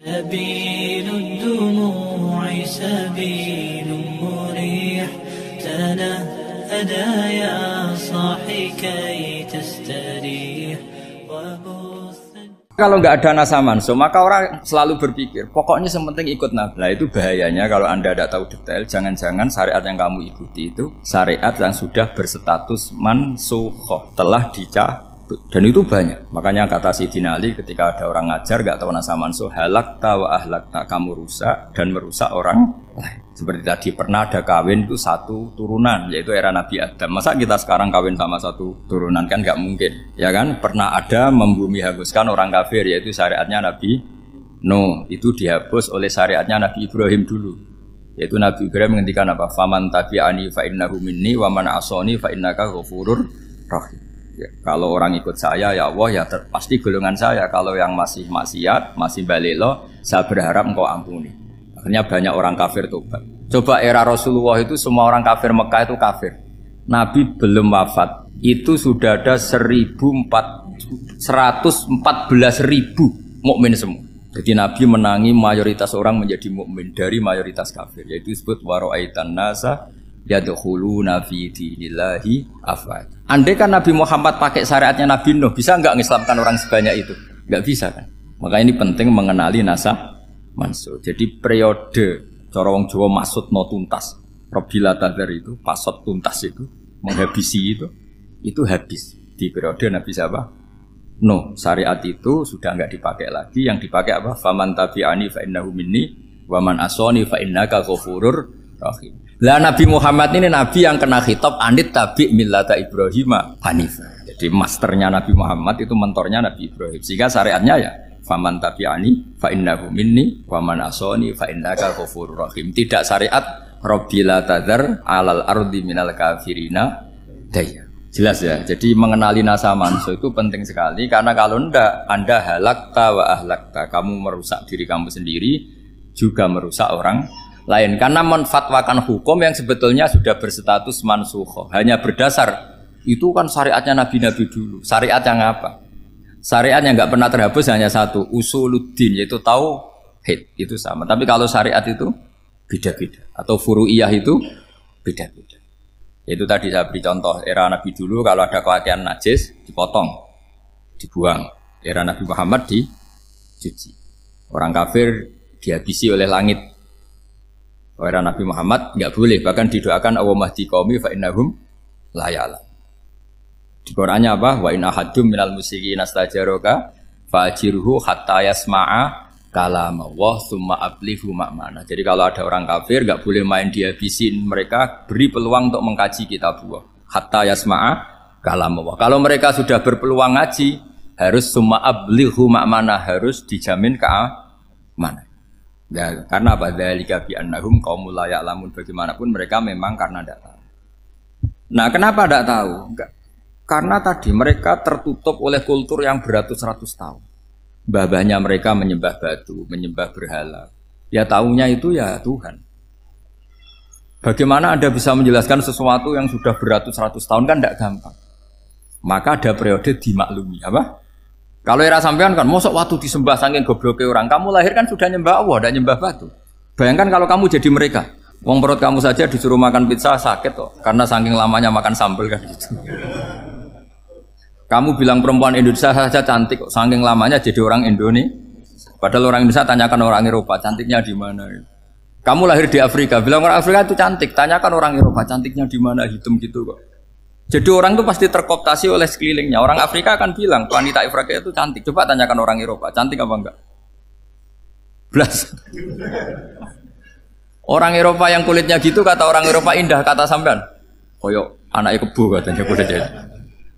سبيل الدموع سبيل مريح تنهدى يا صاحي كي تستريح Kalau nggak ada nasa manso, maka orang selalu berpikir, pokoknya sementing ikut Nabi. Nah itu bahayanya kalau Anda tidak tahu detail, jangan-jangan syariat yang kamu ikuti itu syariat yang sudah berstatus mansukhoh, telah dicabut. Dan itu banyak. Makanya kata Sayyidina Ali ketika ada orang ngajar nggak tahu nasa manso, halakta wa ahlakta, kamu rusak dan merusak orang lain. Seperti tadi pernah ada kawin itu satu turunan, yaitu era Nabi Adam. Masa kita sekarang kawin sama satu turunan, kan nggak mungkin, ya kan? Pernah ada membumi hanguskan orang kafir, yaitu syariatnya Nabi Nuh. Itu dihapus oleh syariatnya Nabi Ibrahim dulu, yaitu Nabi Ibrahim menghentikan apa? Faman tabi'ani fa innahu minni wa man asoni fa innaka ghafurur rahim. Ya, kalau orang ikut saya, ya Allah, ya pasti golongan saya. Kalau yang masih maksiat, masih balelo, saya berharap engkau ampuni. Akhirnya banyak orang kafir tobat. Coba era Rasulullah itu semua orang kafir Mekah itu kafir. Nabi belum wafat, itu sudah ada 114.000 mukmin semua. Jadi Nabi menangi mayoritas orang menjadi mukmin dari mayoritas kafir. Yaitu disebut wara'aitan nasa yadkhuluna fi dinillahi afwaj. Andai kan Nabi Muhammad pakai syariatnya Nabi Nuh, bisa enggak ngislamkan orang sebanyak itu? Enggak bisa kan? Maka ini penting mengenali nasah mansuh. Jadi periode cara wong Jawa maksud no tuntas. Robila tadar itu, pasot tuntas itu, menghabisi itu habis di periode Nabi siapa? Nuh. Syariat itu sudah enggak dipakai lagi. Yang dipakai apa? Faman tabi'ani fa innahu minni wa man asoni fa innaka ghafurur rahim. Lah Nabi Muhammad ini Nabi yang kena khitab anit tabi' millata Ibrahim hanifah. Jadi masternya Nabi Muhammad itu mentornya Nabi Ibrahim. Sehingga syariatnya ya faman tabi'ani fa innahu minni wa man asoni fa innaka ghafurur rahim. Tidak syariat Rabbila tadzar alal ardi minal kafirina daya. Jelas ya. Jadi mengenali nasa manso itu penting sekali karena kalau ndak Anda halakta wa ahlakta, kamu merusak diri kamu sendiri juga merusak orang lain, karena menfatwakan hukum yang sebetulnya sudah berstatus mansukhoh hanya berdasar itu kan syariatnya nabi-nabi dulu. Syariat yang apa? Syariat yang nggak pernah terhapus hanya satu, usuluddin, yaitu tauhid, itu sama. Tapi kalau syariat itu beda-beda, atau furu'iyah itu beda-beda. Itu tadi saya beri contoh era nabi dulu, kalau ada pakaian najis dipotong, dibuang. Era Nabi Muhammad dicuci. Orang kafir dihabisi oleh langit. Era Nabi Muhammad nggak boleh, bahkan didoakan Allahumma hdi qaumi fa innahum la ya'lam. Di Qur'annya apa? Wa in ahadum minal musyrikin astajaraka fa'jirhu hatta yasma'a kalam Allah tsumma ablighu ma'mana. Jadi kalau ada orang kafir nggak boleh main dihabisin, mereka beri peluang untuk mengkaji kitabullah hatta yasma'a kalam Allah. Kalau mereka sudah berpeluang ngaji, harus tsumma ablighu ma'mana, harus dijamin keamanan. Ya, karena apa? Dzalika bi annahum qaumul la ya'lamun. Bagaimanapun mereka memang karena tidak tahu. Nah, kenapa tidak tahu? Enggak. Karena tadi mereka tertutup oleh kultur yang beratus-ratus tahun. Mbah-mbahnya mereka menyembah batu, menyembah berhala. Ya tahunya itu ya Tuhan. Bagaimana Anda bisa menjelaskan sesuatu yang sudah beratus-ratus tahun, kan tidak gampang. Maka ada periode dimaklumi, apa? Kalau era sampean kan, mosok waktu disembah saking gobloknya orang, kamu lahir kan sudah nyembah Allah, tidak nyembah batu. Bayangkan kalau kamu jadi mereka, wong perut kamu saja disuruh makan pizza sakit kok, karena saking lamanya makan sambal kan gitu. Kamu bilang perempuan Indonesia saja cantik kok, saking lamanya jadi orang Indonesia. Padahal orang Indonesia tanyakan orang Eropa, cantiknya di mana? Kamu lahir di Afrika, bilang orang Afrika itu cantik, tanyakan orang Eropa, cantiknya di mana, hitam gitu kok. Jadi orang itu pasti terkooptasi oleh sekelilingnya. Orang Afrika akan bilang wanita Afrika itu cantik. Coba tanyakan orang Eropa, cantik apa enggak? Belas. Orang Eropa yang kulitnya gitu kata orang Eropa indah, kata sampean. Koyok anaknya kebo katanya kulitnya.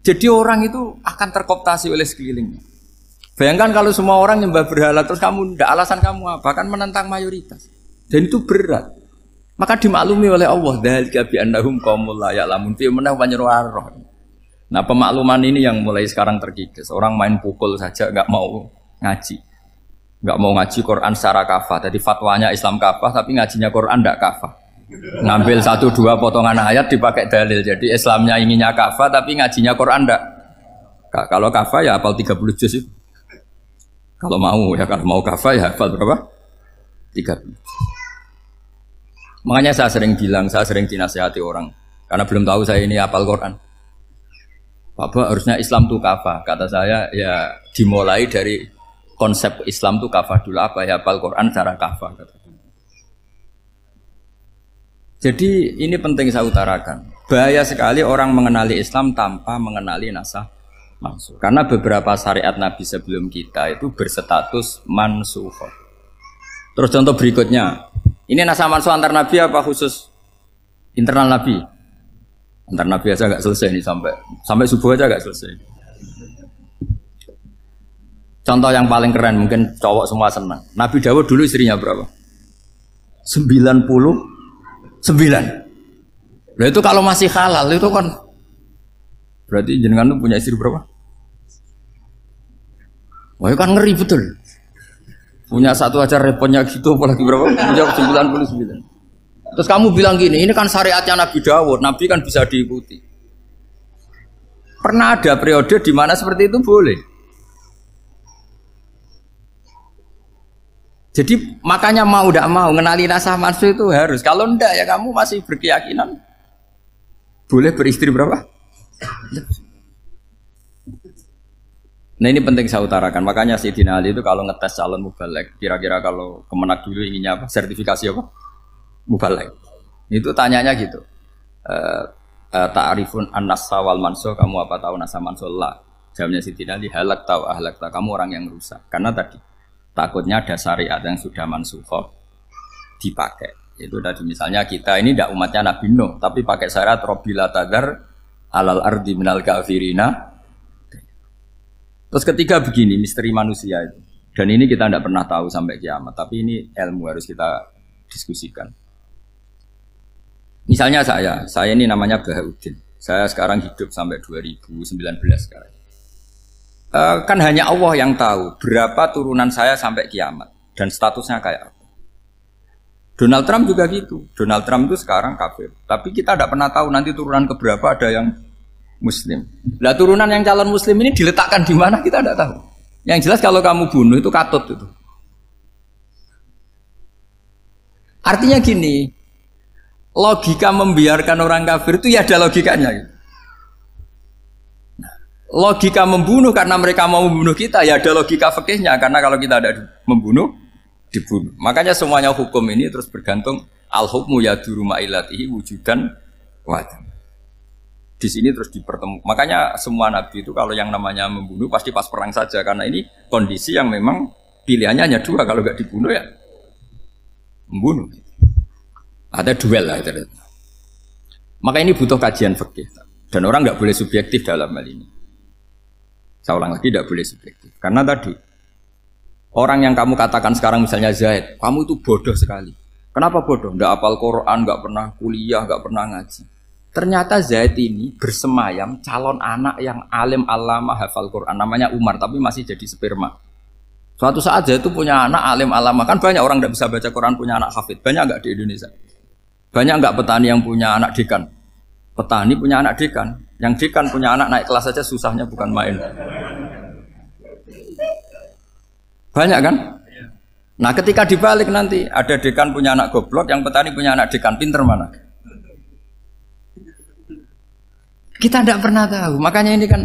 Jadi orang itu akan terkooptasi oleh sekelilingnya. Bayangkan kalau semua orang nyembah berhala terus kamu ndak, alasan kamu apa? Kan menentang mayoritas. Dan itu berat. Maka dimaklumi oleh Allah, dzalika bi annahum qaumul la ya'lamun fi manah panyeruar. Nah, pemakluman ini yang mulai sekarang terkikis. Orang main pukul saja enggak mau ngaji. Enggak mau ngaji Quran secara kafah. Jadi fatwanya Islam kafah tapi ngajinya Quran enggak kafah. Ngambil 1-2 potongan ayat dipakai dalil. Jadi Islamnya inginnya kafah tapi ngajinya Quran enggak. Kalau kafah ya hafal 30 juz itu. Kalau mau kafah ya hafal berapa? 30. Makanya saya sering dinasihati orang karena belum tahu saya ini hafal Quran. Bapak harusnya Islam itu kafah. Kata saya ya dimulai dari konsep Islam itu kafah dulu, apa ya hafal Quran secara kafah. Jadi ini penting saya utarakan. Bahaya sekali orang mengenali Islam tanpa mengenali nasah mansukh. Karena beberapa syariat Nabi sebelum kita itu berstatus mansukh. Terus contoh berikutnya, ini nasah mansukh antar Nabi apa khusus internal Nabi? Antar Nabi aja nggak selesai nih sampai subuh aja nggak selesai. Contoh yang paling keren mungkin cowok semua senang. Nabi Dawud dulu istrinya berapa? 99. Nah itu kalau masih halal itu kan berarti jenengan tuh punya istri berapa? Wah itu kan ngeri betul. Punya satu aja repotnya gitu apalagi berapa? Punya 99. Terus kamu bilang gini, ini kan syariatnya Nabi Dawud, Nabi kan bisa diikuti. Pernah ada periode di mana seperti itu boleh. Jadi makanya mau tidak mau ngenali nasah mansukh itu harus. Kalau enggak ya kamu masih berkeyakinan boleh beristri berapa? Nah ini penting saya utarakan. Makanya Sayyidina Ali itu kalau ngetes calon mubalek, kira-kira kalau Kemenak dulu inginnya apa? Sertifikasi apa? Mubalek. Itu tanyanya gitu. Ta'rifun an-nassa wal mansukh, kamu apa tahu nasah mansukh? La. Jawabnya Sayyidina Ali, halak tahu ahlak tahu, kamu orang yang rusak. Karena tadi takutnya ada syariat yang sudah mansukh dipakai. Itu tadi misalnya kita ini tidak umatnya Nabi Nuh, tapi pakai syarat Robbila tadar alal ardi minal kafirina. Terus ketiga begini, misteri manusia itu. Dan ini kita tidak pernah tahu sampai kiamat, tapi ini ilmu harus kita diskusikan. Misalnya saya ini namanya Bahauddin. Saya sekarang hidup sampai 2019 sekarang. Kan hanya Allah yang tahu berapa turunan saya sampai kiamat dan statusnya kayak apa. Donald Trump juga gitu. Donald Trump itu sekarang kafir, tapi kita tidak pernah tahu nanti turunan keberapa ada yang Muslim. Lah turunan yang calon Muslim ini diletakkan di mana kita tidak tahu. Yang jelas kalau kamu bunuh itu katut itu. Artinya gini, logika membiarkan orang kafir itu ya ada logikanya. Gitu. Logika membunuh karena mereka mau membunuh kita ya ada logika fikihnya, karena kalau kita ada membunuh dibunuh. Makanya semuanya hukum ini terus bergantung al-hukmu yaduru ma'ilatihi wujudan wa'adam. Di sini terus dipertemukan. Makanya semua nabi itu kalau yang namanya membunuh pasti pas perang saja, karena ini kondisi yang memang pilihannya hanya dua, kalau nggak dibunuh ya membunuh. Ada duel lah itu. Maka ini butuh kajian fikih dan orang nggak boleh subjektif dalam hal ini. Saya ulang lagi, tidak boleh subjektif. Karena tadi, orang yang kamu katakan sekarang misalnya Zaid, kamu itu bodoh sekali. Kenapa bodoh? Nggak hafal Quran, nggak pernah kuliah, nggak pernah ngaji. Ternyata Zaid ini bersemayam calon anak yang alim alama hafal Quran. Namanya Umar, tapi masih jadi sperma. Suatu saat Zaid itu punya anak alim alama. Kan banyak orang nggak bisa baca Quran punya anak hafid. Banyak nggak di Indonesia? Banyak nggak petani yang punya anak dekan? Petani punya anak dekan. Yang dekan punya anak naik kelas saja susahnya bukan main. Banyak kan? Nah ketika dibalik nanti ada dekan punya anak goblok, yang petani punya anak dekan pinter mana? Kita tidak pernah tahu. Makanya ini kan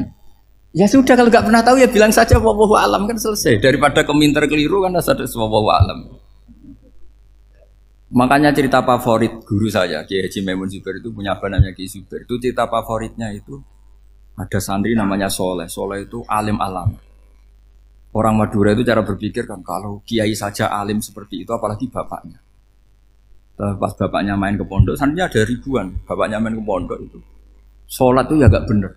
ya sudah, kalau nggak pernah tahu ya bilang saja wallahu alam, kan selesai. Daripada keminter keliru kan ada wallahu alam. Makanya cerita favorit guru saya, Kiai Haji Maimun Zubair itu punya apa namanya Kiai Zubair. Itu cerita favoritnya itu ada santri namanya Soleh. Soleh itu alim alam. Orang Madura itu cara berpikir kan kalau kiai saja alim seperti itu, apalagi bapaknya. Pas bapaknya main ke pondok, santrinya ada ribuan. Bapaknya main ke pondok itu, sholat itu ya gak bener,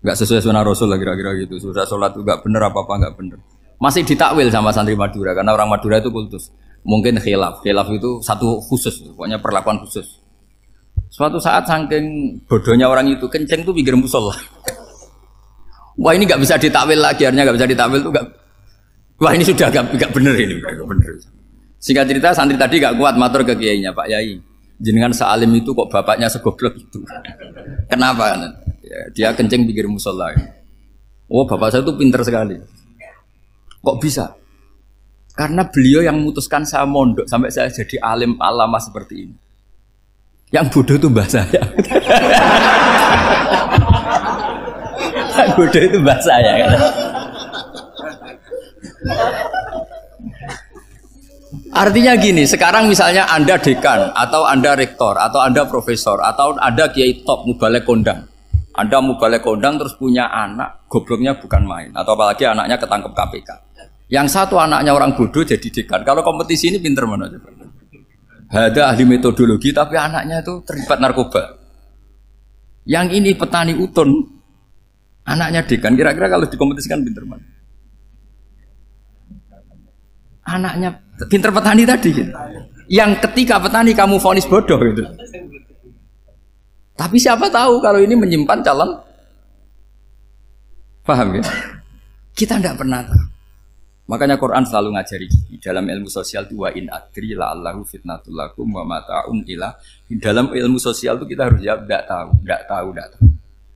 gak sesuai sunnah Rasul lah kira-kira gitu. Sudah sholat itu gak bener, apa-apa gak bener. Masih ditakwil sama santri Madura, karena orang Madura itu kultus. Mungkin khilaf itu satu khusus, pokoknya perlakuan khusus. Suatu saat saking bodohnya orang itu, kenceng tuh pinggir musola. Wah ini nggak bisa ditakwil lagi, akhirnya nggak bisa ditakwil tuh nggak. Wah ini sudah nggak bener ini, nggak bener. Singkat cerita santri tadi nggak kuat matur ke kiainya, Pak Yai, jenengan sealim itu kok bapaknya segoblok itu. Kenapa? Ya, dia kenceng pinggir musola. Oh bapak saya tuh pinter sekali. Kok bisa? Karena beliau yang memutuskan saya mondok sampai saya jadi alim alama seperti ini. Yang bodoh itu mbah saya. Yang bodoh itu mbah saya. Artinya gini, sekarang misalnya Anda dekan, atau Anda rektor, atau Anda profesor, atau Anda kiai top, mubalek kondang. Anda mubalek kondang terus punya anak, gobloknya bukan main. Atau apalagi anaknya ketangkep KPK. Yang satu anaknya orang bodoh jadi dekan. Kalau kompetisi ini pinter mana coba? Ada ahli metodologi tapi anaknya itu terlibat narkoba. Yang ini petani utun, anaknya dekan. Kira-kira kalau dikompetisikan pinter mana? Anaknya pinter petani tadi gitu. Yang ketika petani kamu vonis bodoh gitu. Tapi siapa tahu kalau ini menyimpan calon. Paham ya? Kita tidak pernah tahu. Makanya Quran selalu ngajari dalam ilmu sosial itu wa in adri la'allahu fitnatul lakum wa mata'un ila. Dalam ilmu sosial itu kita harus jawab enggak tahu.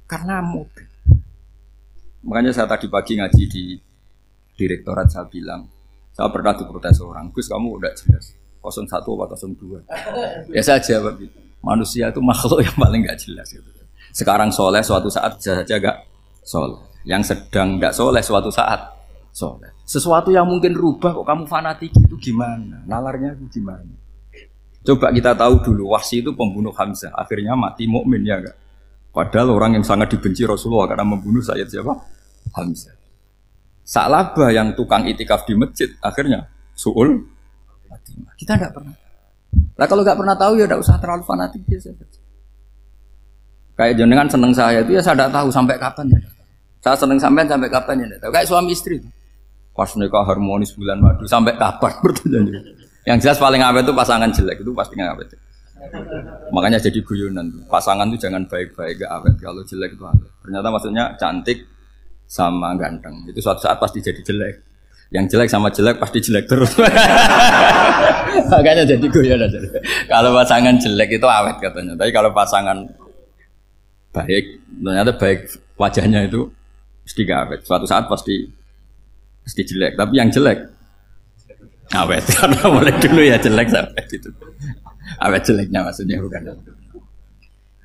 Karena mungkin. Makanya saya tadi pagi ngaji di direktorat saya bilang, saya pernah diprotes orang, Gus kamu udah jelas 01 atau 02. Ya saya jawab gitu. Manusia itu makhluk yang paling enggak jelas gitu. Sekarang soleh suatu saat bisa saja enggak soleh. Yang sedang enggak soleh suatu saat soleh. Sesuatu yang mungkin rubah kok kamu fanatik itu gimana? Nalarnya itu gimana? Coba kita tahu dulu Wahsy itu pembunuh Hamzah, akhirnya mati mukmin ya enggak? Padahal orang yang sangat dibenci Rasulullah karena membunuh Sayyid siapa? Hamzah. Sa'labah yang tukang itikaf di masjid akhirnya su'ul Fatimah. Kita enggak pernah. Nah kalau enggak pernah tahu ya enggak usah terlalu fanatik biasa. Kayak jenengan seneng saya itu ya saya enggak tahu sampai kapan ya. Saya seneng sampean sampai kapan ya enggak tahu. Kayak suami istri itu. Pas nikah harmonis bulan madu sampai kapan bertanya. Yang jelas paling awet itu pasangan jelek itu pasti nggak awet. Makanya jadi guyonan. Pasangan itu jangan baik-baik gak awet. Kalau jelek itu awet. Ternyata maksudnya cantik sama ganteng. Itu suatu saat pasti jadi jelek. Yang jelek sama jelek pasti jelek terus. Makanya jadi guyonan. Kalau pasangan jelek itu awet katanya. Tapi kalau pasangan baik, ternyata baik wajahnya itu pasti gak awet. Suatu saat pasti jelek, tapi yang jelek awet karena mulai dulu ya jelek sampai gitu. Awet jeleknya maksudnya bukan.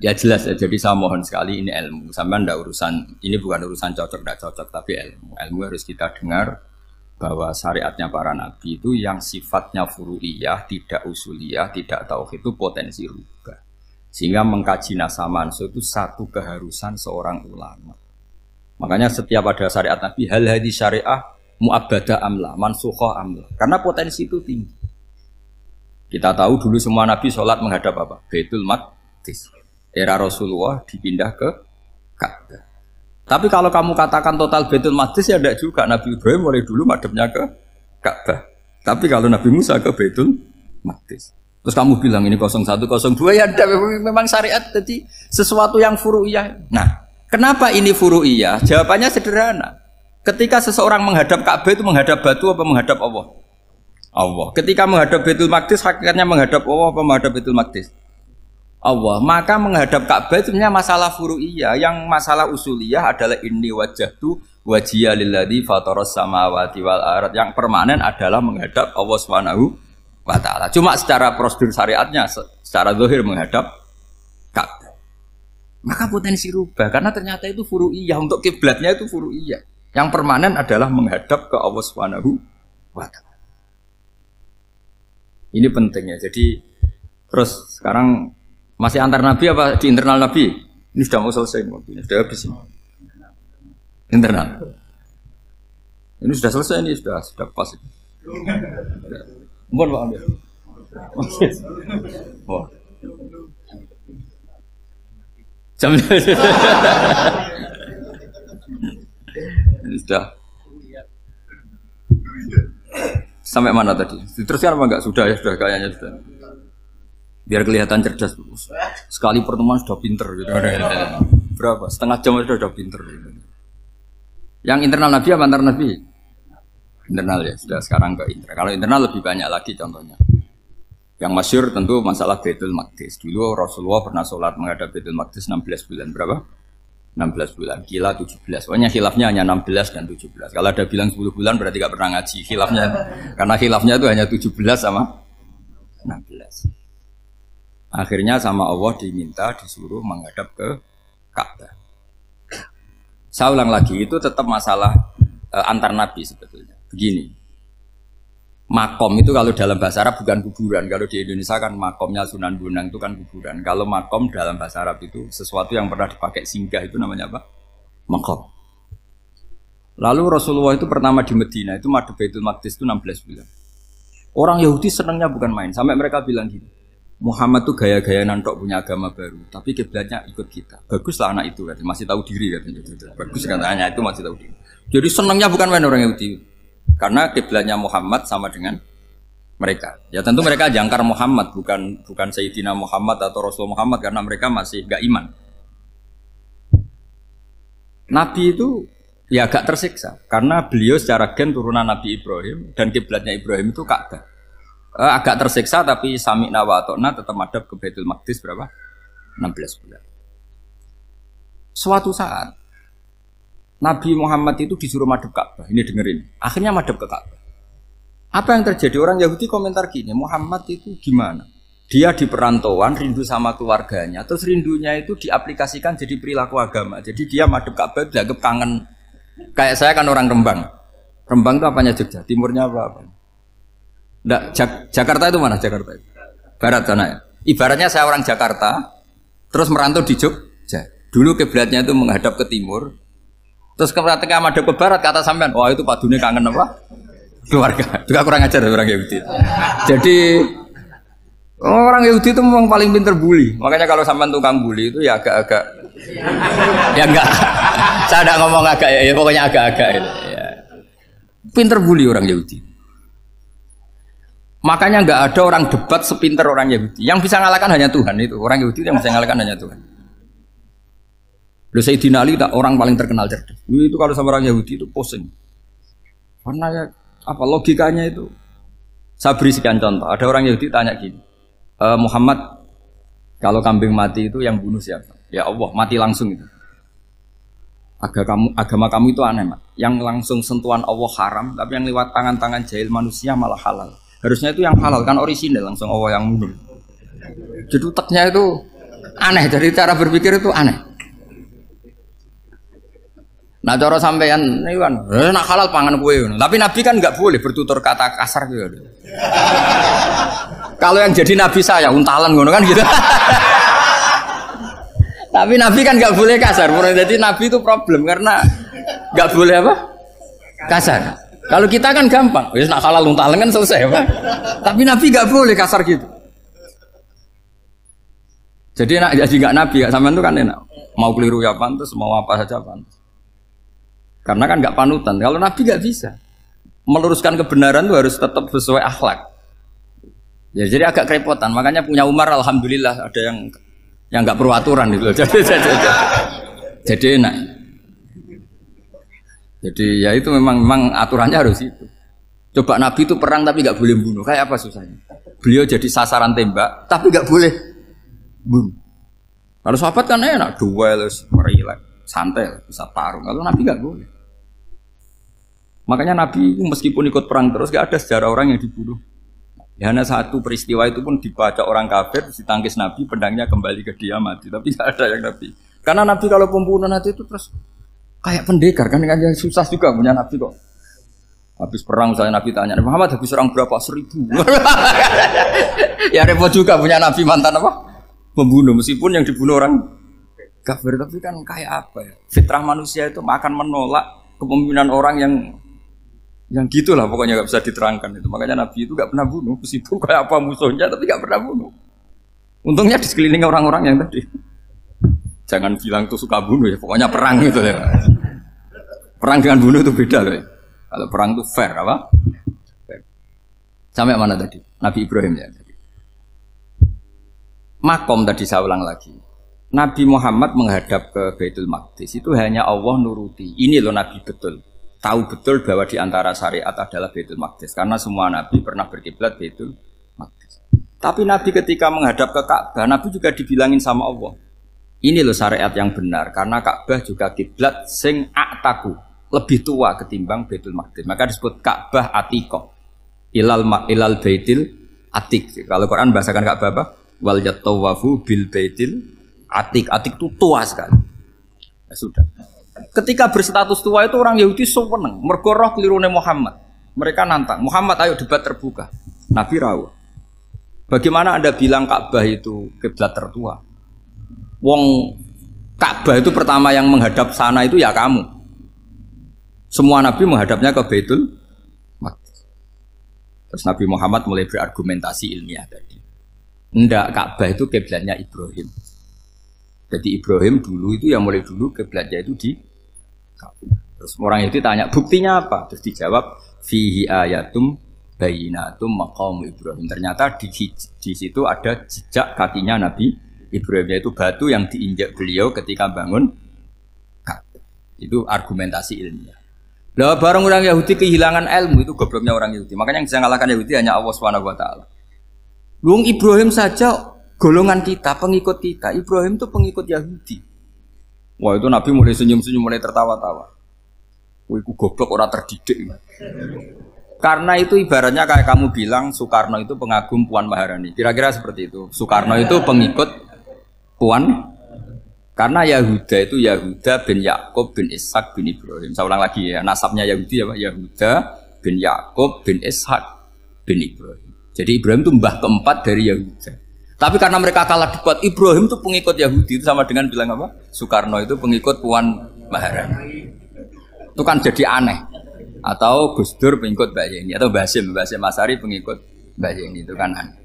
Ya jelas ya. Jadi saya mohon sekali ini ilmu. Sampai ndak urusan ini bukan urusan cocok ndak cocok tapi ilmu. Ilmu harus kita dengar bahwa syariatnya para nabi itu yang sifatnya furu'iyah, tidak usuliyah, tidak tauhid itu potensi rubah. Sehingga mengkaji nasah mansuh itu satu keharusan seorang ulama. Makanya setiap ada syariat nabi hal hadis syariah mu'abbadah amla, mansukhoh amla. Karena potensi itu tinggi. Kita tahu dulu semua nabi sholat menghadap apa? Baitul Maqdis. Era Rasulullah dipindah ke Ka'bah. Tapi kalau kamu katakan total Baitul Maqdis ya tidak juga. Nabi Ibrahim mulai dulu madhabnya ke Ka'bah. Tapi kalau Nabi Musa ke Baitul Maqdis. Terus kamu bilang ini 01, 02 ya ada memang syariat jadi sesuatu yang furu'iyah. Nah, kenapa ini furu'iyah? Jawabannya sederhana. Ketika seseorang menghadap Ka'bah itu menghadap batu apa menghadap Allah? Allah. Ketika menghadap Baitul Maqdis hakikatnya menghadap Allah apa menghadap Baitul Maqdis? Allah. Maka menghadap Ka'bah itu sebenarnya masalah furu'iyah. Yang masalah usuliyah adalah inni wajjahtu wajhiya lilladzi fataras samawati wal ardh. Yang permanen adalah menghadap Allah Subhanahu wa taala. Cuma secara prosedur syariatnya secara zahir menghadap Ka'bah. Maka potensi rubah karena ternyata itu furu'iyah. Untuk kiblatnya itu furu'iyah. Yang permanen adalah menghadap ke Allah Subhanahu wa taala. Ini pentingnya. Jadi terus sekarang masih antar nabi apa di internal nabi? Ini sudah mau selesai waktunya, sudah habis ini. Internal. Ini sudah selesai ini sudah pas. Mohon Pak ambil. Oh. Jam sudah sampai mana tadi? Diteruskan apa enggak? Sudah ya, sudah kayaknya sudah. Biar kelihatan cerdas. Sekali pertemuan sudah pinter gitu. Berapa? Setengah jam sudah pinter gitu. Yang internal Nabi apa antar Nabi? Internal ya, sudah sekarang ke internal. Kalau internal lebih banyak lagi contohnya. Yang masyhur tentu masalah Baitul Maqdis. Dulu Rasulullah pernah sholat menghadap Baitul Maqdis 16 bulan. Berapa? 16 bulan, kila 17. Pokoknya khilafnya hanya 16 dan 17. Kalau ada bilang 10 bulan berarti gak pernah ngaji. Khilafnya karena khilafnya itu hanya 17 sama 16. Akhirnya sama Allah diminta disuruh menghadap ke Ka'bah. Saya ulang lagi, itu tetap masalah antar nabi sebetulnya. Begini. Makom itu kalau dalam bahasa Arab bukan kuburan. Kalau di Indonesia kan makomnya Sunan Bonang itu kan kuburan. Kalau makom dalam bahasa Arab itu sesuatu yang pernah dipakai singgah, itu namanya apa? Makom. Lalu Rasulullah itu pertama di Medina itu madhep Baitul Maqdis itu 16 bulan. Orang Yahudi senangnya bukan main. Sampai mereka bilang gini, Muhammad tuh gaya-gaya nantok punya agama baru, tapi kiblatnya ikut kita. Baguslah anak itu katanya, masih tahu diri katanya. Bagus katanya itu masih tahu diri. Jadi senangnya bukan main orang Yahudi. Karena kiblatnya Muhammad sama dengan mereka. Ya tentu mereka jangkar Muhammad, bukan Sayyidina Muhammad atau Rasul Muhammad, karena mereka masih gak iman. Nabi itu ya agak tersiksa karena beliau secara gen turunan Nabi Ibrahim dan kiblatnya Ibrahim itu Ka'bah. Agak tersiksa tapi sami'na wa ata'na tetap madhab ke Baitul Maqdis berapa? 16 bulan. Suatu saat Nabi Muhammad itu disuruh madhep Ka'bah. Ini dengerin. Akhirnya madhep ke Ka'bah. Apa yang terjadi? Orang Yahudi komentar gini, Muhammad itu gimana? Dia di perantauan, rindu sama keluarganya. Terus rindunya itu diaplikasikan jadi perilaku agama. Jadi dia madhep Ka'bah, dianggap kangen. Kayak saya kan orang Rembang. Rembang itu apanya Jogja? Timurnya apa? Nggak, Jakarta itu mana Jakarta itu? Barat sana ya? Ibaratnya saya orang Jakarta, terus merantau di Jogja. Dulu kiblatnya itu menghadap ke timur. Terus ketika madhep ke barat kata sampean, wah itu padune kangen apa? Keluarga. Juga kurang ajar orang Yahudi. Jadi orang Yahudi itu memang paling pinter bully. Makanya kalau sampean tukang bully itu ya agak-agak ya enggak. Saya enggak ngomong agak ya pokoknya agak-agak ya. Pinter bully orang Yahudi. Makanya enggak ada orang debat sepinter orang Yahudi. Yang bisa ngalahkan hanya Tuhan itu. Orang Yahudi yang bisa ngalahkan hanya Tuhan. Loh Sayyidina Ali tak orang paling terkenal cerdas. Itu kalau sama orang Yahudi itu pusing. Karena ya apa logikanya itu? Saya beri sekian contoh. Ada orang Yahudi tanya gini, Muhammad kalau kambing mati itu yang bunuh siapa? Ya Allah, mati langsung itu. Agama kamu itu aneh, Mak. Yang langsung sentuhan Allah haram, tapi yang lewat tangan-tangan jahil manusia malah halal. Harusnya itu yang halal kan orisinal langsung Allah yang bunuh. Jadi utaknya itu aneh, dari cara berpikir itu aneh. Nah cara sampean ini kan, nak halal pangan kue. Tapi Nabi kan nggak boleh bertutur kata kasar gitu. Kalau yang jadi Nabi saya untalan ngono kan gitu. Tapi Nabi kan nggak boleh kasar. Jadi Nabi itu problem karena nggak boleh apa? Kasar. Kalau kita kan gampang, wis nak halal untalan kan selesai apa? Tapi Nabi nggak boleh kasar gitu. Jadi nak jadi nggak Nabi, nggak sampean itu kan enak. Mau keliru ya pantas, mau apa saja pantas. Karena kan nggak panutan. Kalau Nabi nggak bisa meluruskan kebenaran itu harus tetap sesuai akhlak. Ya jadi agak kerepotan. Makanya punya Umar alhamdulillah ada yang nggak perlu aturan gitu. Jadi enak. Jadi ya itu memang aturannya harus itu. Coba Nabi itu perang tapi nggak boleh bunuh. Kayak apa susahnya? Beliau jadi sasaran tembak tapi nggak boleh bunuh. Kalau sahabat kan enak, duel, merilek, santai, bisa tarung. Kalau Nabi nggak boleh. Makanya Nabi meskipun ikut perang terus gak ada sejarah orang yang dibunuh. Ya hanya satu peristiwa itu pun dibaca orang kafir, ditangkis Nabi, pedangnya kembali ke dia mati. Tapi gak ada yang Nabi. Karena Nabi kalau pembunuh nanti itu terus kayak pendekar kan susah juga punya Nabi kok. Habis perang misalnya Nabi tanya, Muhammad habis orang berapa? 1000. Ya repot juga punya Nabi mantan apa? Pembunuh meskipun yang dibunuh orang kafir, tapi kan kayak apa ya? Fitrah manusia itu akan menolak kepemimpinan orang yang gitulah pokoknya nggak bisa diterangkan itu. Makanya Nabi itu nggak pernah bunuh, meskipun kayak apa musuhnya tapi nggak pernah bunuh. Untungnya di sekeliling orang-orang yang tadi. Jangan bilang tuh suka bunuh ya, pokoknya perang gitu ya. Perang dengan bunuh itu beda loh. Ya. Kalau perang itu fair apa? Fair. Sampai mana tadi? Nabi Ibrahim ya. Makom tadi saya ulang lagi. Nabi Muhammad menghadap ke Baitul Maqdis itu hanya Allah nuruti. Ini loh Nabi betul. Tahu betul bahwa di antara syariat adalah Baitul Maqdis. Karena semua Nabi pernah berkiblat Baitul Maqdis. Tapi Nabi ketika menghadap ke Ka'bah, Nabi juga dibilangin sama Allah. Ini loh syariat yang benar karena Ka'bah juga kiblat sing aktaku, lebih tua ketimbang Baitul Maqdis. Maka disebut Ka'bah Atiqah. Ilal Baitil Atiq. Kalau Quran bahasakan Ka'bah apa? Wal yatawafu bil Baitil Atiq. Atiq itu tua sekali. Ya sudah. Ketika berstatus tua itu orang Yahudi seneng, mergo roh kelirune Muhammad. Mereka nantang, Muhammad ayo debat terbuka. Nabi rawuh. Bagaimana Anda bilang Ka'bah itu kiblat tertua? Wong Ka'bah itu pertama yang menghadap sana itu ya kamu. Semua Nabi menghadapnya ke Baitul Maqdis. Terus Nabi Muhammad mulai berargumentasi ilmiah tadi. Enggak, Ka'bah itu kiblatnya Ibrahim. Jadi Ibrahim dulu itu yang mulai dulu kiblatnya itu di Ka'bah. Terus orang itu tanya buktinya apa? Terus dijawab fihi ayatum bayyinatum maqam Ibrahim. Ternyata di situ ada jejak kakinya Nabi Ibrahim, yaitu batu yang diinjak beliau ketika bangun Ka'bah. Itu argumentasi ilmiah. Lah barang orang Yahudi kehilangan ilmu itu gobloknya orang Yahudi. Makanya yang bisa mengalahkan Yahudi hanya Allah Subhanahu wa taala. Luang Ibrahim saja golongan kita, pengikut kita. Ibrahim itu pengikut Yahudi. Wah, itu Nabi mulai senyum-senyum, mulai tertawa-tawa. Wah, itu goblok orang terdidik. Karena itu ibaratnya kayak kamu bilang Soekarno itu pengagum Puan Maharani. Kira-kira seperti itu. Soekarno itu pengikut Puan, karena Yahuda itu Yahuda bin Yakub bin Ishak bin Ibrahim. Saya ulang lagi ya, nasabnya Yahudi ya Pak, Yahuda bin Yakub bin Ishak bin Ibrahim. Jadi Ibrahim itu mbah keempat dari Yahuda. Tapi karena mereka kalah debat, Ibrahim itu pengikut Yahudi, itu sama dengan bilang apa? Soekarno itu pengikut Puan Maharani. Itu kan jadi aneh. Atau Gus Dur pengikut Mbak Yeni, atau Basim Masari pengikut Mbak Yeni, itu kan aneh.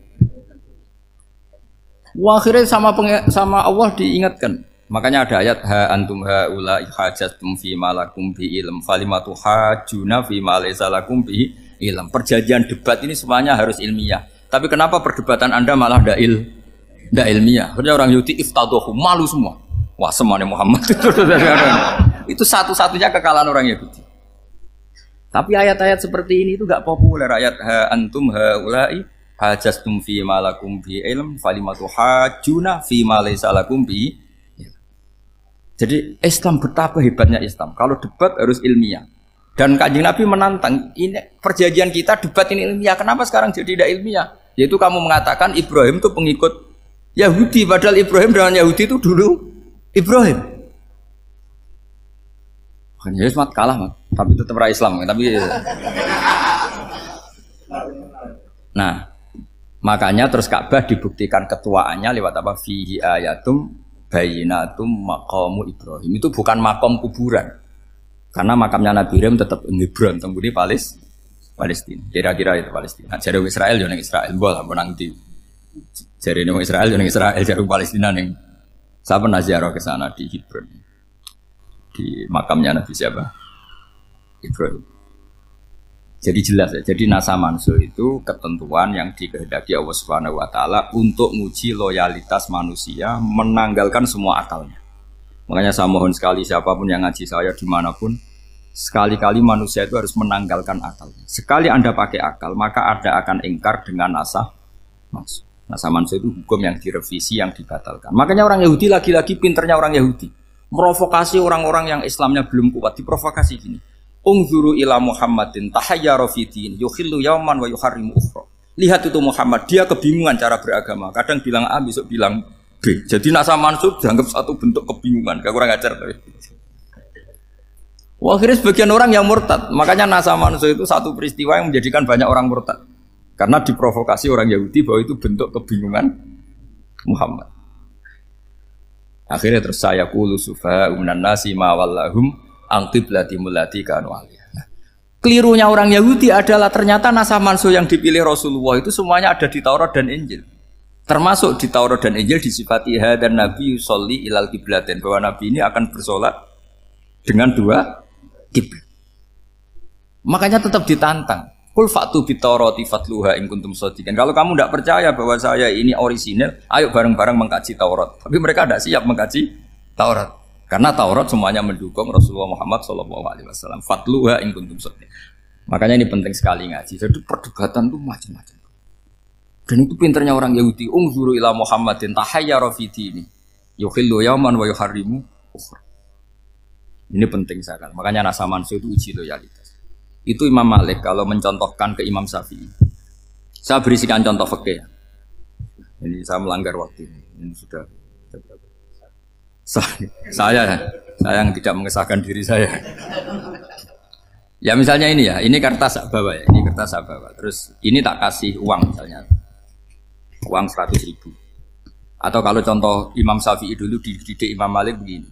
Wah, akhirnya sama Allah diingatkan. Makanya ada ayat ha antum haula hajatum fi malakum bi ilm falimatu hajuna fi ma laysa lakum bi ilm. Perjanjian debat ini semuanya harus ilmiah. Tapi kenapa perdebatan Anda malah ndak ilmiah? Karena orang Yahudi iftadohu, malu semua. Wah, semuanya Muhammad itu satu-satunya kekalahan orang Yahudi. Tapi ayat-ayat seperti ini itu enggak populer. Ayat ha antum haula hajastum fi malakum bi ilm falimatu hajuna fi ma laysa lakum bi. Jadi Islam betapa hebatnya Islam. Kalau debat harus ilmiah. Dan Kanjeng Nabi menantang, ini perjanjian kita debat ini ilmiah. Kenapa sekarang jadi tidak ilmiah? Yaitu kamu mengatakan Ibrahim itu pengikut Yahudi, padahal Ibrahim dengan Yahudi itu dulu Ibrahim. Ya semat kalah, man. Tapi tetap ra Islam, tapi nah, makanya terus Ka'bah dibuktikan ketuaannya lewat apa? Fihi ayatum bayyinatum maqamu Ibrahim. Itu bukan makam kuburan. Karena makamnya Nabi Ibrahim tetap Hebron, temudi Palestina. Kira-kira itu Palestina. Jare Israel yo ning Israel, mbol menang di. Jare ning Israel yo ning Israel, jare Palestina ning. Saya pernah ziarah ke sana di Hebron. Di makamnya Nabi siapa? Ibrahim. Jadi jelas ya. Jadi nasa mansuh itu ketentuan yang dikehendaki Allah Subhanahu wa taala untuk menguji loyalitas manusia, menanggalkan semua akalnya. Makanya saya mohon sekali siapapun yang ngaji saya dimanapun, sekali-kali manusia itu harus menanggalkan akalnya. Sekali Anda pakai akal, maka Anda akan ingkar dengan nasa mansuh. Nasa mansuh itu hukum yang direvisi, yang dibatalkan. Makanya orang Yahudi lagi-lagi pinternya orang Yahudi. Merovokasi orang-orang yang Islamnya belum kuat, diprovokasi gini. Ungzuru ila Muhammadin tahayyara fi din yukhillu yawman wa yuharrimu ukhra. Lihat itu Muhammad, dia kebingungan cara beragama. Kadang bilang A, besok bilang B. Jadi nasa mansub dianggap satu bentuk kebingungan. Gak kurang ajar tapi. Wah, akhirnya sebagian orang yang murtad. Makanya nasa mansub itu satu peristiwa yang menjadikan banyak orang murtad. Karena diprovokasi orang Yahudi bahwa itu bentuk kebingungan Muhammad. Akhirnya terus saya qulu sufaha minan nasi ma wallahum an qiblatimul lati kanu alaiha. Kelirunya orang Yahudi adalah ternyata nasah mansuh yang dipilih Rasulullah itu semuanya ada di Taurat dan Injil. Termasuk di Taurat dan Injil disifati dan Nabi yusolli ilal qiblatin, bahwa Nabi ini akan bersolat dengan dua kiblat. Makanya tetap ditantang. Kul fa'tu bitaurati fatluha in kuntum shadiqin. Kalau kamu tidak percaya bahwa saya ini orisinil, ayo bareng-bareng mengkaji Taurat. Tapi mereka tidak siap mengkaji Taurat. Karena Taurat semuanya mendukung Rasulullah Muhammad SAW. Fatluha in kuntum shadiqin. Makanya ini penting sekali ngaji. Jadi perdebatan itu macam-macam. Dan itu pinternya orang Yahudi. Ungzuru ila Muhammadin tahayyara fi dini. Yukhillu yauman wa yuharrimu ukhra. Ini penting sekali. Makanya nasa mansu itu uji loyalitas. Itu Imam Malik kalau mencontohkan ke Imam Syafi'i. Saya berisikan contoh fikih. Ini saya melanggar waktu ini. Ini sudah saya yang tidak mengesahkan diri saya. Ya misalnya ini ya, ini kertas saya bawa ya, ini kertas saya bawa. Terus ini tak kasih uang misalnya, uang 100.000. Atau kalau contoh Imam Syafi'i dulu dididik Imam Malik begini.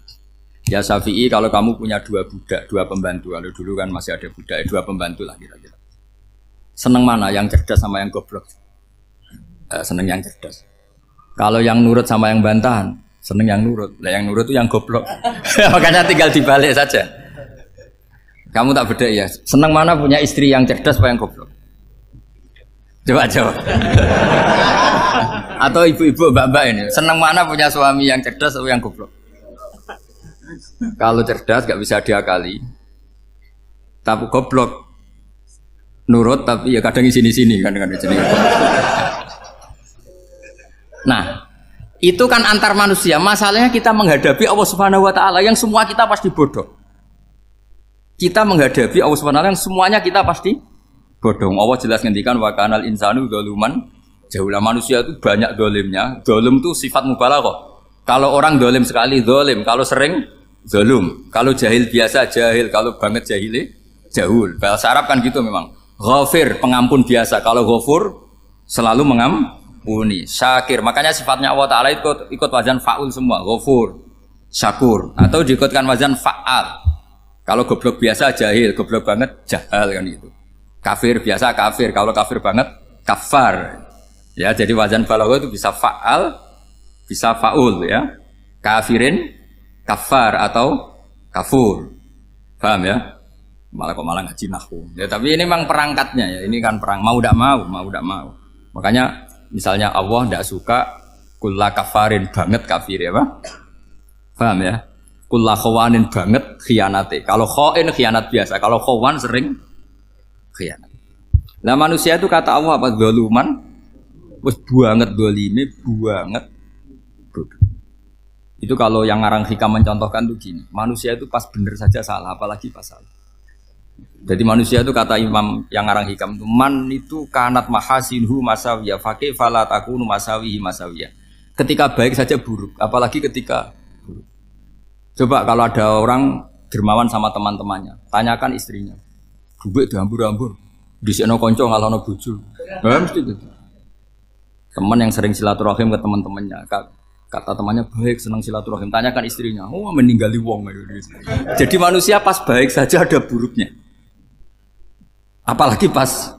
Ya Syafi'i kalau kamu punya 2 budak, 2 pembantu, kalau dulu kan masih ada budak, 2 pembantu lah kira-kira. Seneng mana, yang cerdas sama yang goblok? Seneng yang cerdas. Kalau yang nurut sama yang bantahan, seneng yang nurut. Lah yang nurut itu yang goblok. Makanya tinggal dibalik saja. Kamu tak beda ya. Seneng mana punya istri yang cerdas apa yang goblok? Coba jawab. Atau ibu-ibu mbak-mbak ini, seneng mana punya suami yang cerdas atau yang goblok? Kalau cerdas gak bisa diakali, tapi goblok nurut tapi ya kadang di sini kadang-kadang sini. Nah, itu kan antar manusia. Masalahnya kita menghadapi Allah Subhanahu wa taala yang semua kita pasti bodoh. Kita menghadapi Allah Subhanahu wa taala yang semuanya kita pasti bodoh. Allah jelas ngendikan wa kanal insanu dzaluman jahula. Manusia itu banyak dolimnya. Dolim itu sifat mubalaghah. Kalau orang dolim sekali dolim, kalau sering zalum, kalau jahil biasa jahil, kalau banget jahili jahul. Bahasa Arab kan gitu memang. Ghafir, pengampun biasa. Kalau ghafur selalu mengampuni. Syakir, makanya sifatnya Allah Ta'ala ikut wazan fa'ul semua. Ghafur, syakur. Atau diikutkan wazan fa'al. Kalau goblok biasa jahil, goblok banget jahal kan gitu. Kafir biasa kafir, kalau kafir banget kafar. Ya, jadi wazan balagha itu bisa fa'al, bisa fa'ul ya. Kafirin, kafar atau kafur. Paham ya? Malah ngaji nahwu. Ya, tapi ini memang perangkatnya ya. Ini kan perang mau tidak mau. Makanya misalnya Allah tidak suka kulla kafarin banget kafir ya, Pak. Paham ya? Kulla khawanin banget khianate. Kalau khain khianat biasa, kalau khawan sering khianat. Nah, manusia itu kata Allah apa? Zaluman. Wis banget dolime, banget bodoh. Itu kalau yang ngarang hikam mencontohkan tuh gini. Manusia itu pas bener saja salah, apalagi pas salah. Jadi manusia itu kata Imam yang ngarang hikam itu man itu kanat mahasinhu masawiyah faqih fala takunu masawihi masawiyah. Ketika baik saja buruk, apalagi ketika buruk. Coba kalau ada orang dermawan sama teman-temannya, tanyakan istrinya. Duit dihambur-hambur, disekno kanca ngalono bojo. Mesti itu. Teman yang sering silaturahim ke teman-temannya, kata temannya baik, senang silaturahim, tanyakan istrinya. Oh, meninggali wong. Jadi manusia pas baik saja ada buruknya. Apalagi pas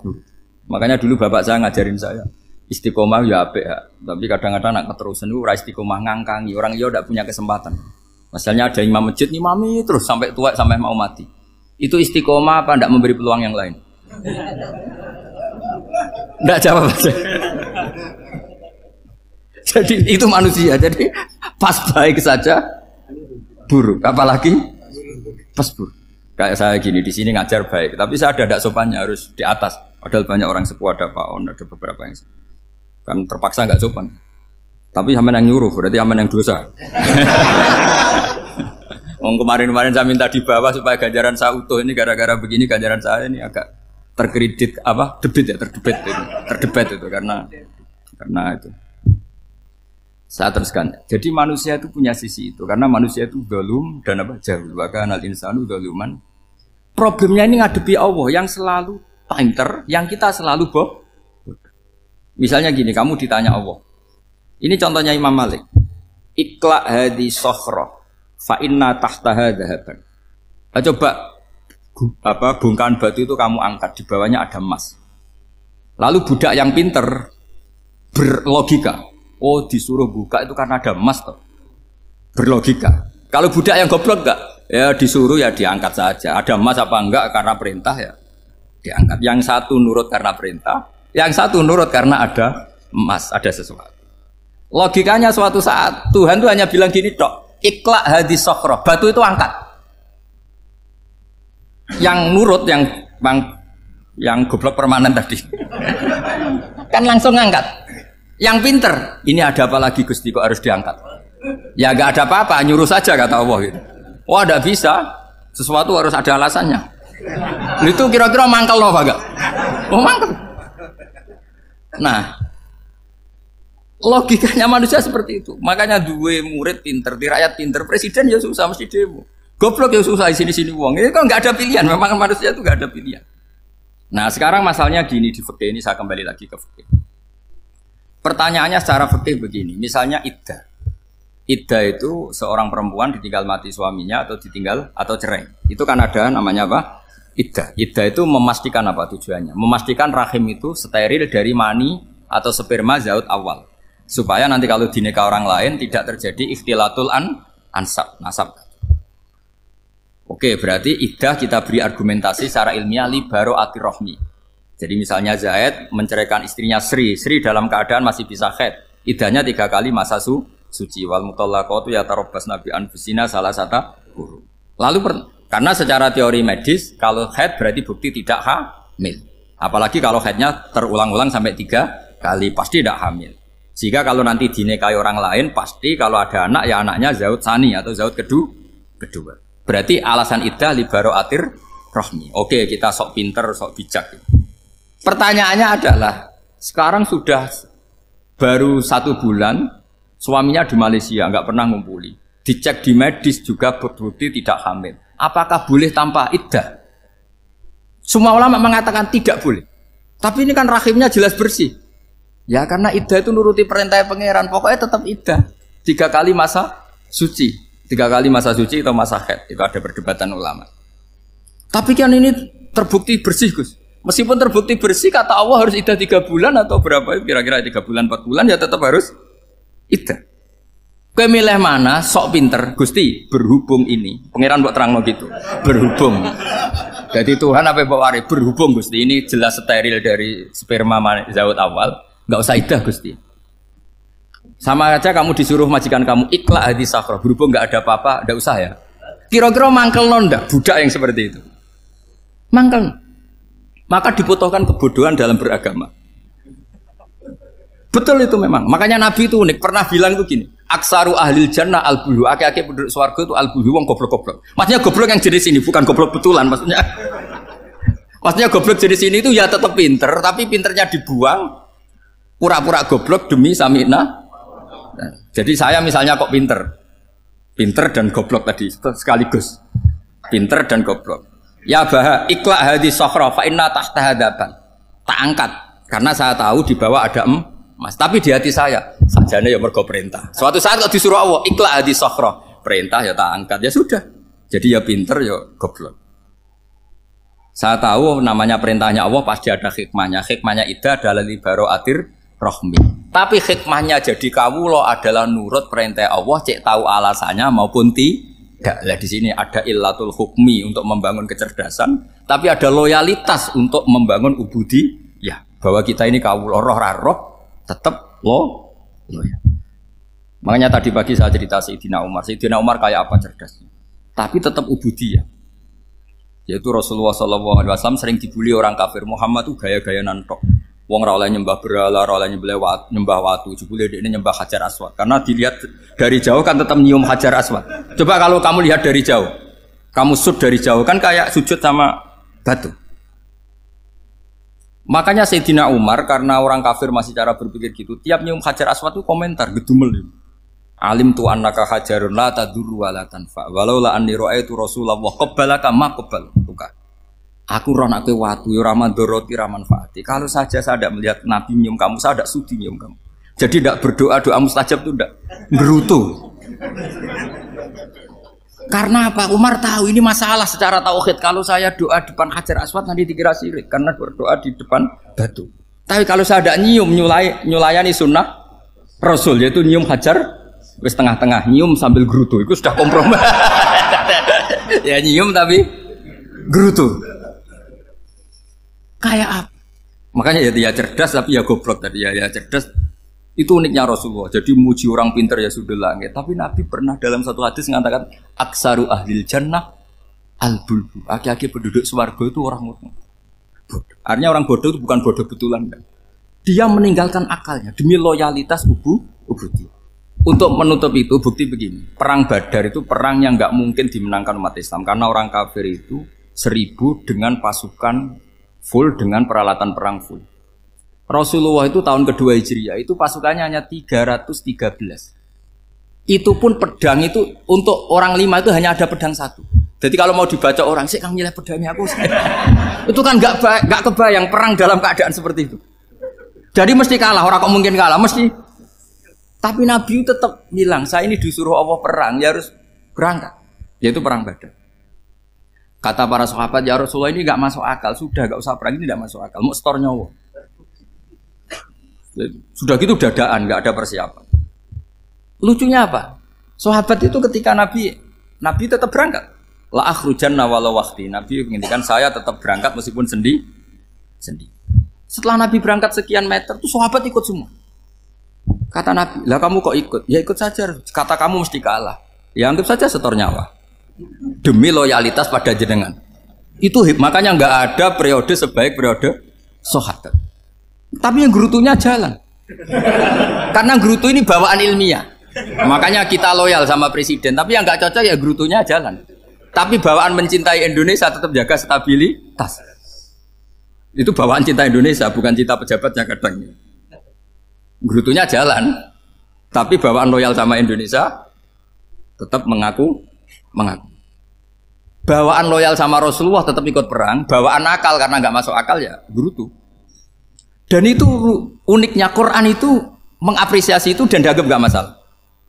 buruk. Makanya dulu bapak saya ngajarin saya istiqomah ya apik ya. Tapi kadang-kadang nak keterusan itu ora istiqomah ngangkangi orang ya udah punya kesempatan. Misalnya ada imam masjid ngimami terus sampai tua sampai mau mati. Itu istiqomah apa ndak memberi peluang yang lain? Ndak jawab aja. Jadi itu manusia. Jadi pas baik saja buruk, apalagi pas buruk. Kayak saya gini di sini ngajar baik, tapi saya ada sopannya harus di atas. Padahal banyak orang sepuh, ada Pak On, ada beberapa yang kan terpaksa nggak sopan. Tapi sampean yang nyuruh, berarti sampean yang dosa. Kemarin saya minta di bawah supaya ganjaran saya utuh ini gara-gara begini ganjaran saya ini agak terkredit apa terdebat itu karena itu. Saya teruskan. Jadi manusia itu punya sisi itu karena manusia itu dzalum dan apa jahil. Wa kanal insanu dzaluman. Problemnya ini ngadepi Allah yang selalu pinter, yang kita selalu bodoh. Misalnya gini, kamu ditanya Allah. Ini contohnya Imam Malik. Ikla hadi sokhroh fa inna tahtaha dhahaban. Coba bongkahan batu itu kamu angkat, di bawahnya ada emas. Lalu budak yang pinter berlogika. Oh, disuruh buka itu karena ada emas toh. Berlogika. Kalau budak yang goblok enggak, ya disuruh ya diangkat saja. Ada emas apa enggak karena perintah ya diangkat. Yang satu nurut karena perintah, yang satu nurut karena ada emas, ada sesuatu. Logikanya suatu saat Tuhan tuh hanya bilang gini tok, ikla hadis sokhroh, batu itu angkat. Yang nurut yang goblok permanen tadi kan langsung angkat. Yang pinter, ini ada apa lagi Gusti kok harus diangkat? Ya gak ada apa-apa, nyuruh saja kata Allah gitu. Wah tidak bisa, sesuatu harus ada alasannya. Itu kira-kira mangkel loh Pak? Oh mangkel. Nah, logikanya manusia seperti itu. Makanya dua murid pinter, di rakyat pinter, presiden ya susah mesti demo. Goblok ya susah di sini-sini uang. Ini kan nggak ada pilihan. Memang manusia itu nggak ada pilihan. Nah sekarang masalahnya gini di fikih ini saya kembali lagi ke fikih. Pertanyaannya secara fikih begini. Misalnya iddah. Iddah itu seorang perempuan ditinggal mati suaminya atau ditinggal atau cerai. Itu kan ada namanya apa? Iddah. Iddah itu memastikan apa tujuannya? Memastikan rahim itu steril dari mani atau sperma zaut awal. Supaya nanti kalau dinikah orang lain tidak terjadi ikhtilatul ansab, nasab. Oke, berarti iddah kita beri argumentasi secara ilmiah li baro'ati rohmi. Jadi misalnya Zaid menceraikan istrinya Sri dalam keadaan masih bisa haid. Iddahnya 3 kali masa suci. Wal mutallaqatu yatarabbasna bi anfusina salah satu guru. Lalu karena secara teori medis kalau haid berarti bukti tidak hamil. Apalagi kalau haidnya terulang-ulang sampai 3 kali pasti tidak hamil. Sehingga kalau nanti dinikahi orang lain pasti kalau ada anak ya anaknya zaud sani atau zaud kedua. Berarti alasan iddah li baro'atir rohmi. Oke, kita sok pinter, sok bijak. Pertanyaannya adalah sekarang sudah baru 1 bulan suaminya di Malaysia nggak pernah ngumpuli. Dicek di medis juga berbukti tidak hamil. Apakah boleh tanpa iddah? Semua ulama mengatakan tidak boleh. Tapi ini kan rahimnya jelas bersih. Ya karena iddah itu nuruti perintah pangeran. Pokoknya tetap iddah. 3 kali masa suci. 3 kali masa suci atau masa haid. Itu ada perdebatan ulama. Tapi kan ini terbukti bersih Gus. Meskipun terbukti bersih kata Allah harus iddah 3 bulan atau berapa? Kira-kira 3 bulan 4 bulan ya tetap harus iddah. Kowe milih mana? Sok pinter Gusti berhubung ini. Pangeran mbok terangno gitu. Berhubung. Jadi Tuhan apa mbok wari berhubung Gusti ini jelas steril dari sperma zaut awal. Enggak usah iddah Gusti. Sama aja kamu disuruh majikan kamu ikhla hadis sakhra berhubung enggak ada apa-apa, enggak usah ya. Kira-kira mangkel ndak budak yang seperti itu. Mangkel. Maka dibutuhkan kebodohan dalam beragama. Betul itu memang. Makanya Nabi itu unik pernah bilang itu gini, aksaru ahlil jannah al-buhu. Aki-aki penduduk swarga itu al-buhu wong goblok-goblok. Maksudnya goblok yang jenis ini bukan goblok betulan maksudnya. Maksudnya goblok jenis ini itu ya tetap pinter, tapi pinternya dibuang pura-pura goblok demi samina. Nah, jadi saya misalnya kok pinter dan goblok tadi sekaligus, pinter dan goblok. Ya bah, ikhla hadis sakhra fa inna tahta hadaban. Tak angkat karena saya tahu di bawah ada emas. Tapi di hati saya sajane ya mergo perintah. Suatu saat kok disuruh Allah ikhla hadis sakhra, perintah ya tak angkat ya sudah. Jadi ya pinter ya goblok. Saya tahu namanya perintahnya Allah pasti ada hikmahnya. Hikmahnya iddah adalah li baro'atir rohmi. Tapi hikmahnya jadi kawula adalah nurut perintah Allah, cek tahu alasannya maupun tidak. Lah di sini ada illatul hukmi untuk membangun kecerdasan, tapi ada loyalitas untuk membangun ubudi. Ya, bahwa kita ini kawula roh tetap loyal. Makanya tadi pagi saya cerita Sayyidina Umar. Sayyidina Umar kayak apa cerdasnya? Tapi tetap ubudi ya. Yaitu Rasulullah SAW sering dibully orang kafir. Muhammad tuh gaya-gaya nantok. Wong ra oleh nyembah berhala, ra oleh nyembah watu, jebule dekne nyembah Hajar Aswad. Karena dilihat dari jauh kan tetap nyium Hajar Aswad. Coba kalau kamu lihat dari jauh, kamu sujud dari jauh kan kayak sujud sama batu. Makanya Sayyidina Umar karena orang kafir masih cara berpikir gitu, tiap nyium Hajar Aswad itu komentar gedumel. Alim tu annaka hajarun la tadurru wa la tanfa. Walau la anni ra'aitu Rasulullah qabbalaka ma qabbal. Aku roh nak watu ya ora mandoroti ora manfaati. Kalau saja saya tidak melihat Nabi nyium kamu, saya tidak sudi nyium kamu. Jadi tidak berdoa doa mustajab itu tidak gerutu. Karena apa? Umar tahu ini masalah secara tauhid. Kalau saya doa depan Hajar Aswad nanti dikira syirik karena berdoa di depan batu. Tapi kalau saya tidak nyium nyulayani sunnah Rasul yaitu nyium Hajar wis tengah-tengah nyium sambil gerutu itu sudah kompromi. Ya nyium tapi gerutu. Kayak apa? Makanya ya cerdas tapi ya goblok tadi ya cerdas. Itu uniknya Rasulullah. Jadi muji orang pintar ya sudah langit. Tapi Nabi pernah dalam satu hadis mengatakan aksaru ahlil jannah al-bulbu. Aki-aki penduduk swarga itu orang bodoh. Artinya orang bodoh itu bukan bodoh betulan kan? Dia meninggalkan akalnya demi loyalitas ubudiyah. Untuk menutup itu bukti begini, perang Badar itu perang yang nggak mungkin dimenangkan umat Islam karena orang kafir itu 1000 dengan pasukan full dengan peralatan perang full. Rasulullah itu tahun kedua Hijriah itu pasukannya hanya 313. Itu pun pedang itu untuk orang 5 itu hanya ada pedang 1. Jadi kalau mau dibaca orang sih kang nilai pedangnya aku. Itu kan nggak kebayang perang dalam keadaan seperti itu. Jadi mesti kalah, orang kok mungkin kalah mesti. Tapi Nabi tetap bilang, saya ini disuruh Allah perang, ya harus berangkat. Yaitu perang Badar. Kata para sahabat, ya Rasulullah ini nggak masuk akal, sudah nggak usah perang, ini tidak masuk akal, mau setor nyawa. Sudah gitu dadaan, nggak ada persiapan. Lucunya apa? Sahabat itu ketika Nabi tetap berangkat. La akhrujanna walau waqti. Nabi menginginkan saya tetap berangkat meskipun sendi. Setelah Nabi berangkat sekian meter, tuh sahabat ikut semua. Kata Nabi, lah kamu kok ikut? Ya ikut saja. Kata kamu mesti kalah. Ya anggap saja setor nyawa. Demi loyalitas pada jenengan. Itu makanya nggak ada periode sebaik periode sahabat. Tapi yang gerutunya jalan. Karena gerutu ini bawaan ilmiah. Makanya kita loyal sama presiden. Tapi yang nggak cocok ya gerutunya jalan. Tapi bawaan mencintai Indonesia tetap jaga stabilitas. Itu bawaan cinta Indonesia, bukan cinta pejabatnya kadang. Gerutunya jalan, tapi bawaan loyal sama Indonesia tetap mengaku. Bawaan loyal sama Rasulullah tetap ikut perang, bawaan akal karena nggak masuk akal ya gerutu. Dan itu uniknya Quran itu mengapresiasi itu dan dianggap nggak masalah.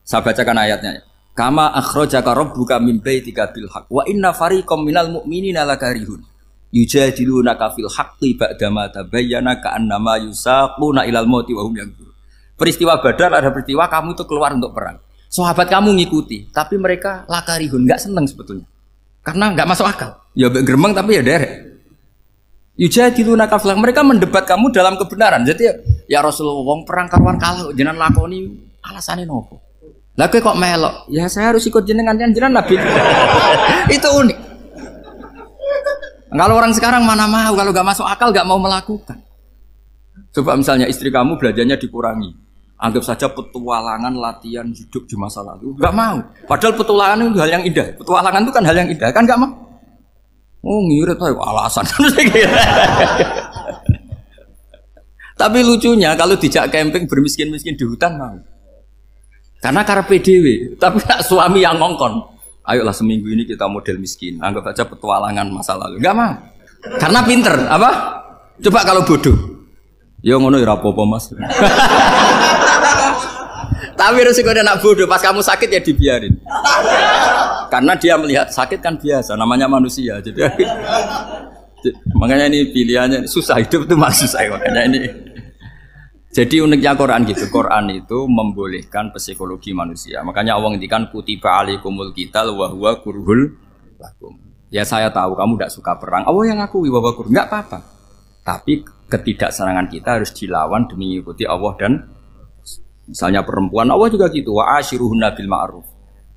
Saya bacakan ayatnya. Kama akhrajaka rabbuka min baitika bil haqq wa inna fariqam minal mu'minina lakarihun yujadilunaka fil haqqi ba'dama tabayyana ka'annama yusaquna ilal mauti wa hum yanzurun. Peristiwa Badar ada peristiwa kamu itu keluar untuk perang. Sahabat kamu ngikuti, tapi mereka lakarihun, nggak seneng sebetulnya. Karena nggak masuk akal. Ya geremeng tapi ya derek. Yujadilunaka fil haqq, mereka mendebat kamu dalam kebenaran. Jadi ya Rasulullah wong perang karuan kalah jenengan lakoni alasane nopo? Lah kok melok? Ya saya harus ikut jenengan Nabi. Itu unik. Kalau orang sekarang mana mau, kalau nggak masuk akal nggak mau melakukan. Coba misalnya istri kamu belanjanya dikurangi, anggap saja petualangan latihan hidup di masa lalu, nggak mau. Padahal petualangan itu hal yang indah. Petualangan itu kan hal yang indah, kan nggak mau. Oh ngirit aja alasan. Tapi lucunya kalau dijak camping bermiskin-miskin di hutan mau. Karena karpe dhewe, tapi tak suami yang ngongkon. Ayolah seminggu ini kita model miskin, anggap aja petualangan masa lalu. Enggak mau. Karena pinter, apa? Coba kalau bodoh. Ya ngono ya apa-apa Mas. Tapi resikonya nak bodoh, pas kamu sakit ya dibiarin. Karena dia melihat sakit kan biasa, namanya manusia. Jadi makanya ini pilihannya susah, hidup itu masih susah makanya ini. Jadi uniknya Quran gitu, Quran itu membolehkan psikologi manusia. Makanya Allah ngendikan kutiba alaikumul qital wa huwa kurhul lakum. Ya saya tahu kamu tidak suka perang. Allah yang ngakui bahwa kurhul enggak apa-apa. Tapi ketidaksenangan kita harus dilawan demi mengikuti Allah dan misalnya perempuan Allah juga gitu. Wa ashiruhunna bil ma'ruf.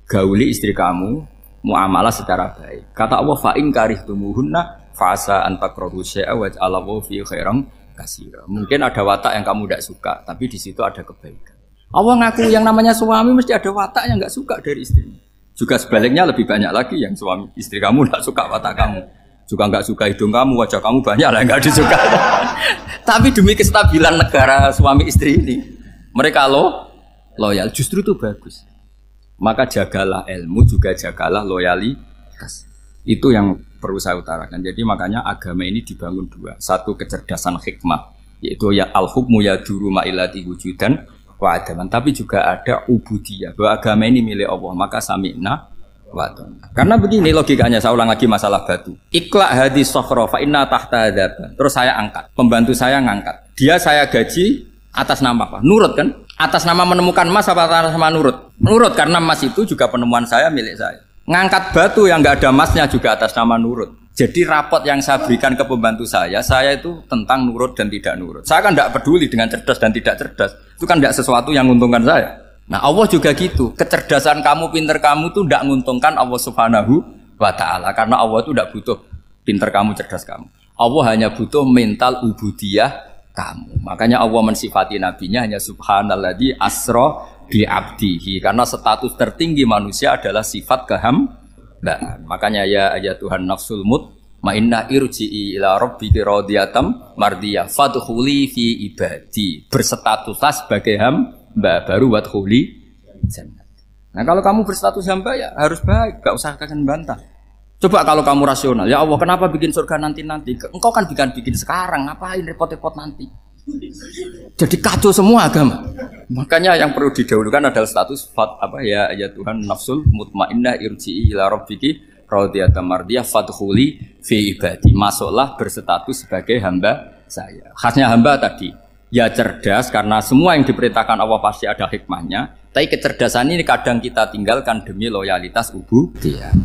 Gauli istri kamu muamalah secara baik. Kata Allah fa in karihtumuhunna fa asa an takrahu syai'a wa ja'alallahu fi khairan kasira. Mungkin ada watak yang kamu tidak suka, tapi di situ ada kebaikan. Allah ngaku yang namanya suami mesti ada watak yang nggak suka dari istrinya. Juga sebaliknya lebih banyak lagi yang suami istri kamu nggak suka watak kamu, juga nggak suka hidung kamu, wajah kamu banyak lah nggak disuka. Tapi demi kestabilan negara suami istri ini, mereka loyal. Justru itu bagus. Maka jagalah ilmu, juga jagalah loyalitas. Itu yang perlu saya utarakan. Jadi makanya agama ini dibangun dua. Satu kecerdasan hikmah, yaitu ya al-hukmu yaduru ma'ilati wujudan wa adaman. Tapi juga ada ubudiyah, bahwa agama ini milik Allah. Maka sami'na wa ata'na. Karena begini logikanya, saya ulang lagi masalah batu. Iqla hadis sokhra fa inna tahta adaban. Terus saya angkat, pembantu saya ngangkat. Dia saya gaji atas nama apa? Nurut kan? Atas nama menemukan emas apa atas nama nurut? Nurut, karena emas itu juga penemuan saya, milik saya. Ngangkat batu yang nggak ada emasnya juga atas nama nurut. Jadi rapot yang saya berikan ke pembantu saya itu tentang nurut dan tidak nurut. Saya kan tidak peduli dengan cerdas dan tidak cerdas. Itu kan tidak sesuatu yang menguntungkan saya. Nah Allah juga gitu. Kecerdasan kamu, pinter kamu itu tidak menguntungkan Allah Subhanahu wa Ta'ala. Karena Allah itu tidak butuh pinter kamu, cerdas kamu. Allah hanya butuh mental ubudiyah kamu. Makanya Allah mensifati nabinya hanya subhanalladzi asra bi abdihi, karena status tertinggi manusia adalah sifat kehambaan. Makanya ya Tuhan nafsul mutmainnah irji'i ila rabbiki radhiyatam mardiyah fadkhuli fi ibadi. Berstatuslah sebagai hamba baru wadkhuli jannah. Nah, kalau kamu berstatus hamba ya harus baik, gak usah kalian bantah. Coba kalau kamu rasional, ya Allah kenapa bikin surga nanti-nanti? Engkau kan bikin sekarang, ngapain repot-repot nanti? Jadi kacau semua agama. Makanya yang perlu didahulukan adalah status ya Tuhan nafsul mutmainnah irji'i ila rabbiki radhiyatam mardiyah fadkhuli fi ibadi. Masuklah berstatus sebagai hamba saya. Khasnya hamba tadi, ya cerdas karena semua yang diperintahkan Allah pasti ada hikmahnya. Tapi kecerdasan ini kadang kita tinggalkan demi loyalitas ubudiyah.